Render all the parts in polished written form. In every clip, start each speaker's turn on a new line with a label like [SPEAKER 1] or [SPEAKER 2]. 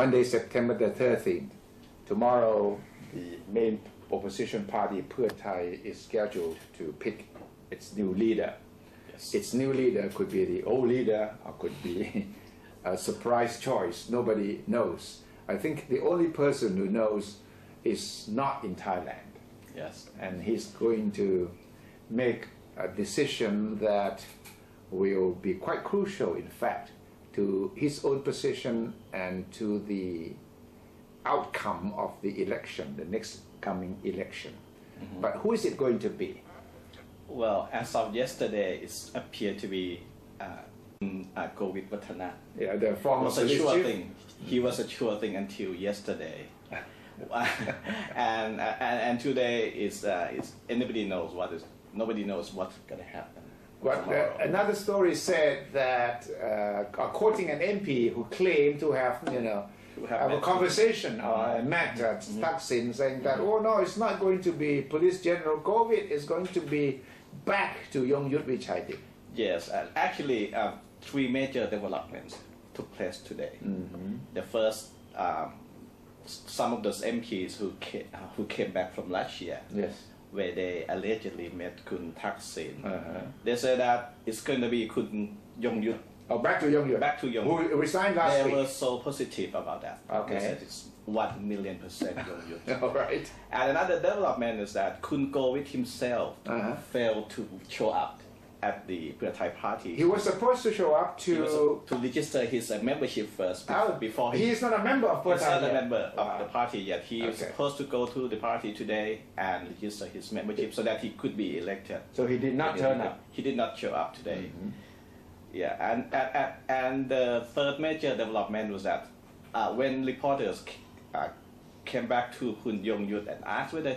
[SPEAKER 1] Monday, September the 13th. Tomorrow, the main opposition party, Pheu Thai, is scheduled to pick its new leader.
[SPEAKER 2] Yes.
[SPEAKER 1] Its new leader could be the old leader or could be a surprise choice. Nobody knows. I think the only person who knows is not in Thailand.
[SPEAKER 2] Yes.
[SPEAKER 1] And he's going to make a decision that will be quite crucial, in fact, to his own position and to the outcome of the election, the next coming election.
[SPEAKER 2] Mm-hmm.
[SPEAKER 1] But who is it going to be?
[SPEAKER 2] Well, as of yesterday, it appeared to be Govit Wattana.
[SPEAKER 1] Yeah, the former
[SPEAKER 2] was a
[SPEAKER 1] police
[SPEAKER 2] sure
[SPEAKER 1] chief.
[SPEAKER 2] thing. He was a sure thing until yesterday. and today is anybody knows nobody knows what's going to happen.
[SPEAKER 1] But another story said that quoting an MP who claimed to have, have a conversation or met Thaksin, saying that, oh no, it's not going to be Police General Govit, it's going to be back to Yongyut Vichaitit.
[SPEAKER 2] Yes, actually, 3 major developments took place today.
[SPEAKER 1] Mm-hmm.
[SPEAKER 2] The first, some of those MPs who came back from last year,
[SPEAKER 1] Yes.
[SPEAKER 2] where they allegedly met Kun Thaksin.
[SPEAKER 1] Uh-huh.
[SPEAKER 2] They said that it's going to be Kun Yongyut.
[SPEAKER 1] Oh, back to Yongyut.
[SPEAKER 2] Back to Yongyut.
[SPEAKER 1] Who resigned last
[SPEAKER 2] They
[SPEAKER 1] week.
[SPEAKER 2] were so positive about that.
[SPEAKER 1] Okay.
[SPEAKER 2] They said it's 1,000,000% Yongyut.
[SPEAKER 1] All right.
[SPEAKER 2] And another development is that Kun Govit himself
[SPEAKER 1] Uh-huh.
[SPEAKER 2] failed to show up at the Pheu Thai party.
[SPEAKER 1] He was supposed to show up
[SPEAKER 2] He was
[SPEAKER 1] to...
[SPEAKER 2] to register his membership first before
[SPEAKER 1] he is not a member of Pheu
[SPEAKER 2] He's
[SPEAKER 1] Thai
[SPEAKER 2] not a
[SPEAKER 1] yet.
[SPEAKER 2] member of the party yet. He is
[SPEAKER 1] Okay.
[SPEAKER 2] supposed to go to the party today and register his membership so that he could be elected.
[SPEAKER 1] So he did not turn up.
[SPEAKER 2] He did not show up today.
[SPEAKER 1] Mm-hmm.
[SPEAKER 2] Yeah, and the third major development was that when reporters came back to Kun Yongyut and asked whether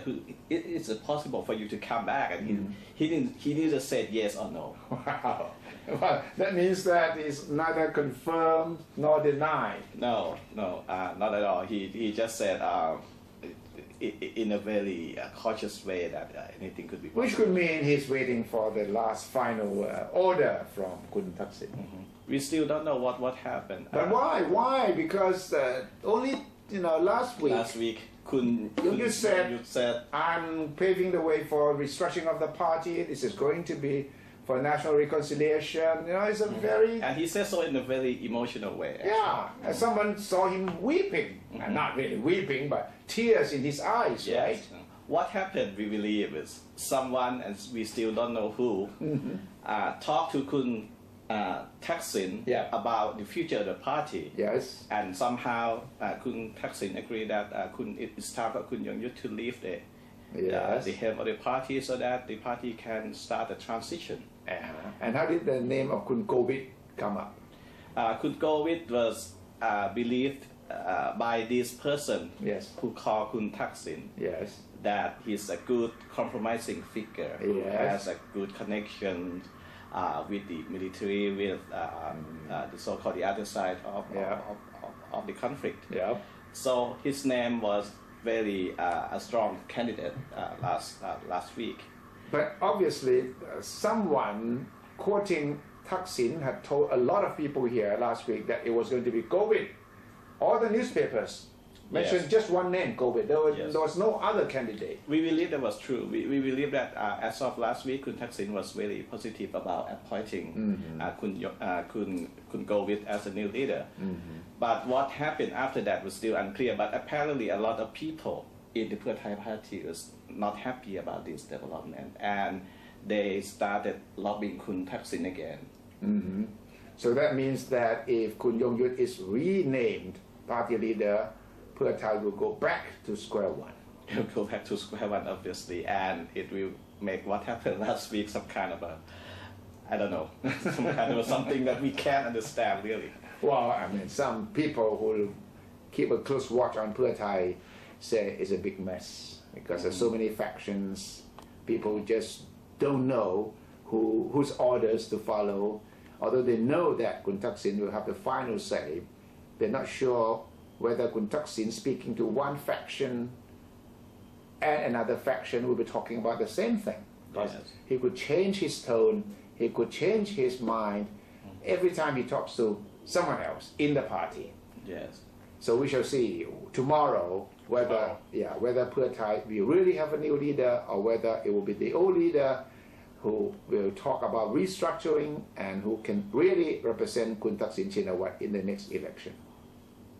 [SPEAKER 2] is it possible for you to come back, and he neither said yes or no.
[SPEAKER 1] Wow. Well, that means that it's neither confirmed nor denied.
[SPEAKER 2] No, not at all. He just said in a very cautious way that anything could be possible.
[SPEAKER 1] Which could mean he's waiting for the last final order from Kun Thaksin.
[SPEAKER 2] Mm-hmm. We still don't know what happened.
[SPEAKER 1] But why? Why? Because only last week
[SPEAKER 2] Kun
[SPEAKER 1] Yongyut
[SPEAKER 2] said
[SPEAKER 1] I'm paving the way for restructuring of the party. This is going to be for national reconciliation. It's a very...
[SPEAKER 2] And he said so in a very emotional way. Actually.
[SPEAKER 1] Yeah, someone saw him weeping.
[SPEAKER 2] Mm-hmm.
[SPEAKER 1] Not really weeping, but tears in his eyes,
[SPEAKER 2] Yes.
[SPEAKER 1] right?
[SPEAKER 2] What happened, we believe, is someone, and we still don't know who, talked to Kun Thaksin about the future of the party.
[SPEAKER 1] Yes.
[SPEAKER 2] And somehow Kun Thaksin agreed that it's time for Kun Yongyut to leave the helm of the party so that the party can start a transition.
[SPEAKER 1] And how did the name of Kun Govit come up?
[SPEAKER 2] Kun Govit was believed by this person who called Kun Thaksin that he's a good compromising figure who has a good connection with the military, with the so-called the other side of the conflict. So his name was very a strong candidate last week.
[SPEAKER 1] But obviously, someone quoting Thaksin had told a lot of people here last week that it was going to be Govit. All the newspapers mentioned just one name, Govit. There was no other candidate.
[SPEAKER 2] We believe that was true. We believe that as of last week, Kun Thaksin was very positive about appointing Kun Govit as a new leader. But what happened after that was still unclear. But apparently a lot of people in the Pheu Thai party was not happy about this development, and they started lobbying Kun Thaksin again.
[SPEAKER 1] So that means that if Kun Yongyut is renamed party leader, Pheu Thai will go back to square one.
[SPEAKER 2] It will go back to square one, obviously, and it will make what happened last week some kind of I don't know, some kind of something that we can't understand really.
[SPEAKER 1] Well, I mean, some people who keep a close watch on Pheu Thai say it's a big mess because there's so many factions. People just don't know whose orders to follow. Although they know that Kun Thaksin will have the final say, they're not sure whether Kun Thaksin speaking to one faction and another faction will be talking about the same thing. Because he could change his tone, he could change his mind every time he talks to someone else in the party.
[SPEAKER 2] Yes.
[SPEAKER 1] So we shall see tomorrow whether Pheu Thai will really have a new leader or whether it will be the old leader who will talk about restructuring and who can really represent Kun Thaksin Shinawatra in the next election.